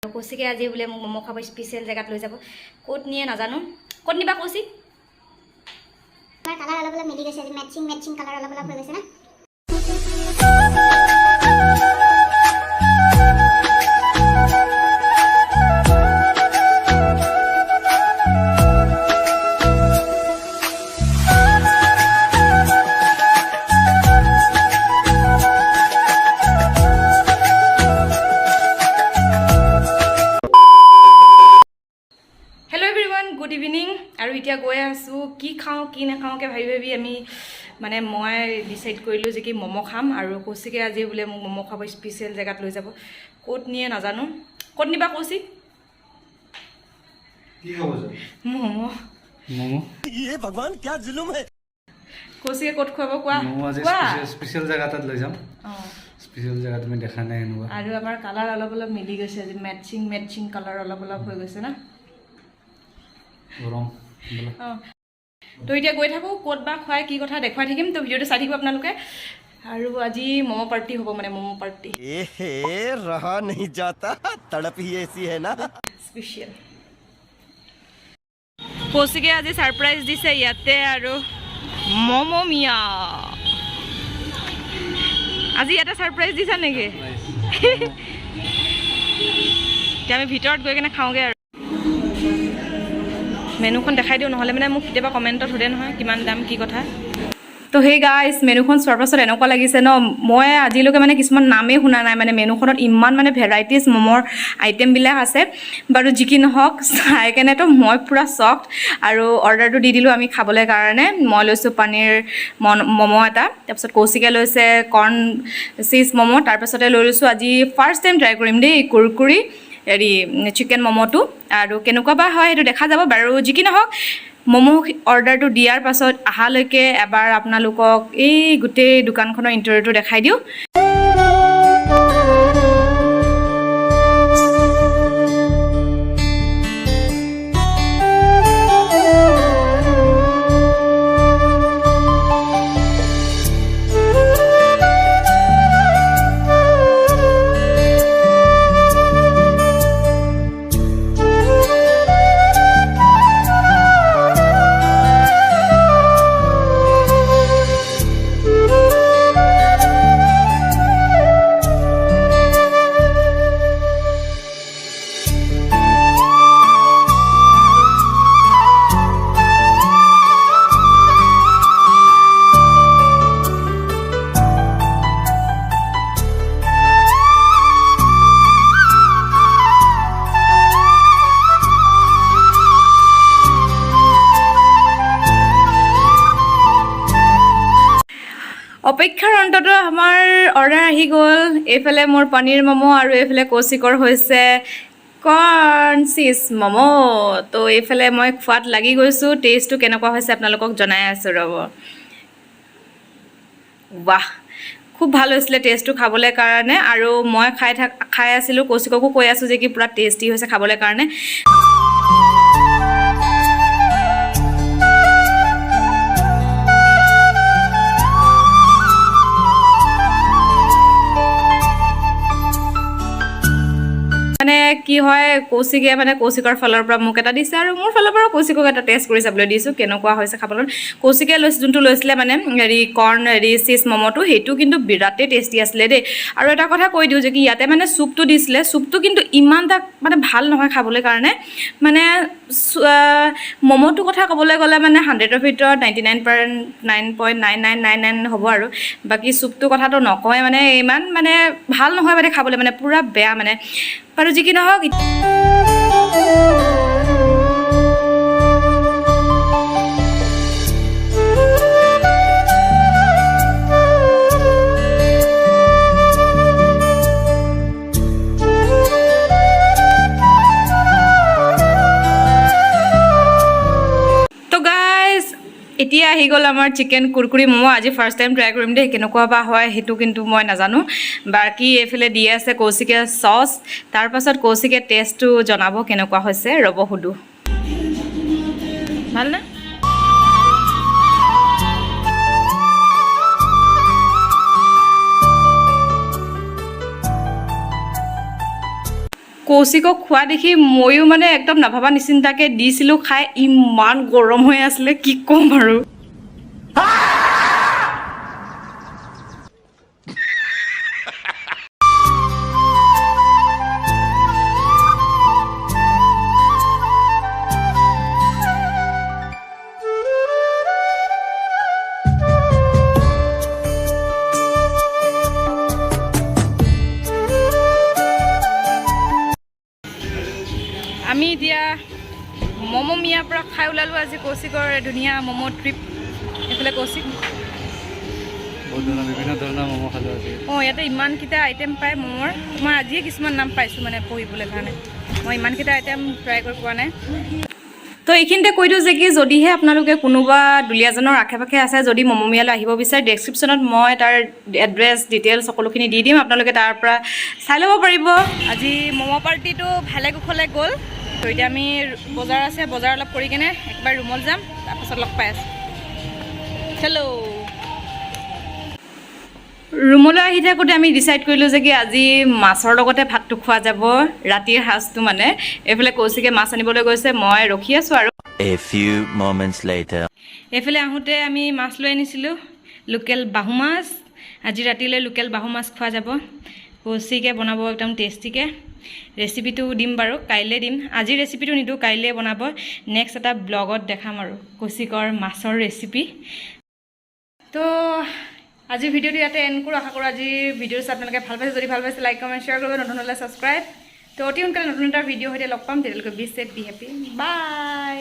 কৌশিকে আজি বোলে মোক ম'ম' খাব স্পেচিয়েল জেগাত লৈ যাব ক'ত নিয়ে নাজানো ক'ত নিবা কৌশিক আমাৰ কালাৰ অলপ অলপ মিলি গৈছে মেচিং কালাৰ অলপ অলপ হৈ গৈছে না গুড ইভিনিং আৰু এতিয়া গৈ আছো কি খাওঁ কি নাখাওঁ কে ভাবি আমি মানে মই ডিসাইড কৰিলো যে কি ম'ম' খাম আৰু কৌশিকে আজি বোলে মোক ম'ম' খাব স্পেচিয়েল জেগাত লৈ যাব ক'ত নিয়ে নাজানো ক'ত নিবা কৌশিক কি খাব যাব ম'ম' ये भगवान क्या जुलुम है কৌশিকে ক'ত খুৱাব কোৱা ম'ম' আজি স্পেচিয়েল জেগাত লৈ যাম স্পেচিয়েল জেগা তুমি দেখা নাই এনেকুৱা আৰু আমাৰ কালাৰ অলপ অলপ মিলি গৈছে আজি মেচিং কালাৰ অলপ অলপ হৈ গৈছে না গৰম তো এতিয়া গৈ থাকোঁ ক'ত বা খুৱাই কি কথা দেখুৱাই থাকিম তো ভিডিঅ'টো চাই থাকিব আপোনালোকে আৰু আজি ম'ম' পাৰ্টি হ'ব মানে ম'ম' পাৰ্টি एहे रहा नहीं जाता तड़प ही ऐसी है ना স্পেচিয়েল কৌশিকে আজি সাৰপ্ৰাইজ দিছে ইয়াতে আৰু মমমিয়া আজি ইয়াতে সাৰপ্ৰাইজ দিছা নেকি এতিয়া আমি ভিতৰত গৈ কিনে খাওঁগৈ আৰু মেনুখন দেখাই দিওঁ নহ'লে মানে মোক কেতিয়াবা কমেণ্টত সোধে নহয় কিমান দাম কি কথা তো সেই গাইজ মেনুখন চোৱাৰ পাছত এনেকুৱা লাগিছে ন মই আজিলৈকে মানে কিছুমান নামেই শুনা নাই মানে মেনুখনত ইমান মানে ভেৰাইটিজ ম'মৰ আইটেমবিলাক আছে বাৰু যি কি নহওক চাই কেনেতো মই পূৰা চকড আৰু অৰ্ডাৰটো দি দিলোঁ আমি খাবলৈ কাৰণে মই লৈছোঁ পনীৰ ম'ম' এটা তাৰপিছত কৌশিকে লৈছে কৰ্ণ চিজ ম'ম' তাৰপাছতে লৈ লৈছোঁ আজি ফাৰ্ষ্ট টাইম ট্ৰাই কৰিম দেই কুৰকুৰি হেৰি চিকেন ম'ম'টো আৰু কেনেকুৱা বা হয় সেইটো দেখা যাব বাৰু যি কি নহওক ম'ম' অৰ্ডাৰটো দিয়াৰ পাছত অহালৈকে এবাৰ আপোনালোকক এই গোটেই দোকানখনৰ ইণ্টেৰিয়ৰটো দেখাই দিওঁ অপেক্ষাৰ অন্তত আমাৰ অৰ্ডাৰ আহি গ'ল এইফালে মোৰ পনীৰ ম'ম' আৰু এইফালে কৌশিকৰ হৈছে কৰ্ণ চিজ ম'ম' তো এইফালে মই খোৱাত লাগি গৈছোঁ টেষ্টটো কেনেকুৱা হৈছে আপোনালোকক জনাই আছোঁ ৰ'ব বাহ খুব ভাল হৈছিলে টেষ্টটো খাবলৈ কাৰণে আৰু মই খাই আছিলোঁ কৌশিককো কৈ আছোঁ যে কি পূৰা টেষ্টি হৈছে খাবলৈ কাৰণে মানে কি হয় কৌশিকে মানে কৌশিকৰ ফালৰ পৰা মোক এটা দিছে আৰু মোৰ ফালৰ পৰা কৌশিকক এটা টেষ্ট কৰি চাবলৈ দিছোঁ কেনেকুৱা হৈছে খাবলৈ কৌশিকে যোনটো লৈছিলে মানে হেৰি কৰ্ণ হেৰি চিজ ম'ম'টো সেইটো কিন্তু বিৰাটেই টেষ্টি আছিলে দেই আৰু এটা কথা কৈ দিওঁ যে কি ইয়াতে মানে চুপটো দিছিলে চুপটো কিন্তু ইমান এটা মানে ভাল নহয় খাবলৈ কাৰণে মানে ম'ম'টোৰ কথা ক'বলৈ গ'লে মানে 100ৰ ভিতৰত 99.99999 হ'ব আৰু বাকী চুপটোৰ কথাটো নকওঁৱে মানে ইমান মানে ভাল নহয় মানে খাবলৈ মানে পূৰা বেয়া মানে বাৰু যি কি নহওক এতিয়া আহি গ'ল আমাৰ চিকেন কুৰকুৰি ম'ম' আজি ফাৰ্ষ্ট টাইম ট্ৰাই কৰিম দেই কেনেকুৱা বা হয় সেইটো কিন্তু মই নাজানো বাকী এইফালে দি আছে কৌশিকে চচ তাৰপাছত কৌশিকে টেষ্টটো জনাব কেনেকুৱা হৈছে ৰ'ব সুধো ভালনে কৌশিকক খোৱা দেখি ময়ো মানে একদম নাভাবা নিচিন্তাকৈ দিছিলোঁ খাই ইমান গৰম হৈ আছিলে কি ক'ম আৰু আমি এতিয়া মমমিয়াৰ পৰা খাই ওলালোঁ আজি কৌশিকৰ ধুনীয়া ম'ম' ট্ৰিপ এইফালে কৌশিক বহুত ধৰণৰ বিভিন্ন ধৰণৰ ম'ম' খালোঁ আজি ইয়াতে ইমানকেইটা আইটেম পায় ম'মৰ মই আজিয়ে কিছুমান নাম পাইছোঁ মানে পঢ়িবলৈ কাৰণে মই ইমানকেইটা আইটেম ট্ৰাই কৰি পোৱা নাই তো এইখিনিতে কৈ দিওঁ যে কি যদিহে আপোনালোকে কোনোবা দুলিয়াজানৰ আশে পাশে আছে যদি মমমিয়ালৈ আহিব বিচাৰে ডেছক্ৰিপশ্যনত মই তাৰ এড্ৰেছ ডিটেইলছ সকলোখিনি দি দিম আপোনালোকে তাৰ পৰা চাই ল'ব পাৰিব আজি ম'ম' পাৰ্টিটো ভালে কুশলে গ'ল তো এতিয়া আমি বজাৰ আছে বজাৰ অলপ কৰি কিনে একবাৰ ৰুমত যাম তাৰপাছত লগ পাই আছোঁ হেল্ল' ৰুমলৈ আহি থাকোঁতে আমি ডিচাইড কৰিলোঁ যে কি আজি মাছৰ লগতে ভাতটো খোৱা যাব ৰাতিৰ সাজটো মানে এইফালে কৌশিকে মাছ আনিবলৈ গৈছে মই ৰখি আছোঁ আৰু A few moments later. এইফালে আহোঁতে আমি মাছ লৈ আনিছিলোঁ লোকেল বাহু মাছ আজি ৰাতিলৈ লোকেল বাহু মাছ খোৱা যাব কৌশিকে বনাব একদম টেষ্টিকৈ ৰেচিপিটো দিম বাৰু কাইলৈ দিম আজি ৰেচিপিটো নিদিওঁ কাইলৈ বনাব নেক্সট এটা ব্লগত দেখাম আৰু কৌশিকৰ মাছৰ ৰেচিপি তো আজিৰ ভিডিঅ'টো ইয়াতে এণ্ড কৰোঁ আশা কৰোঁ আজিৰ ভিডিঅ'টো চাই আপোনালোকে ভাল পাইছে যদি ভাল পাইছে লাইক কমেণ্ট শ্বেয়াৰ কৰিব নতুন হ'লে ছাবস্ক্ৰাইব তো অতি সোনকালে নতুন এটা ভিডিঅ' সৈতে লগ পাম তেতিয়ালৈকে বি ছেফ বি হেপী বাই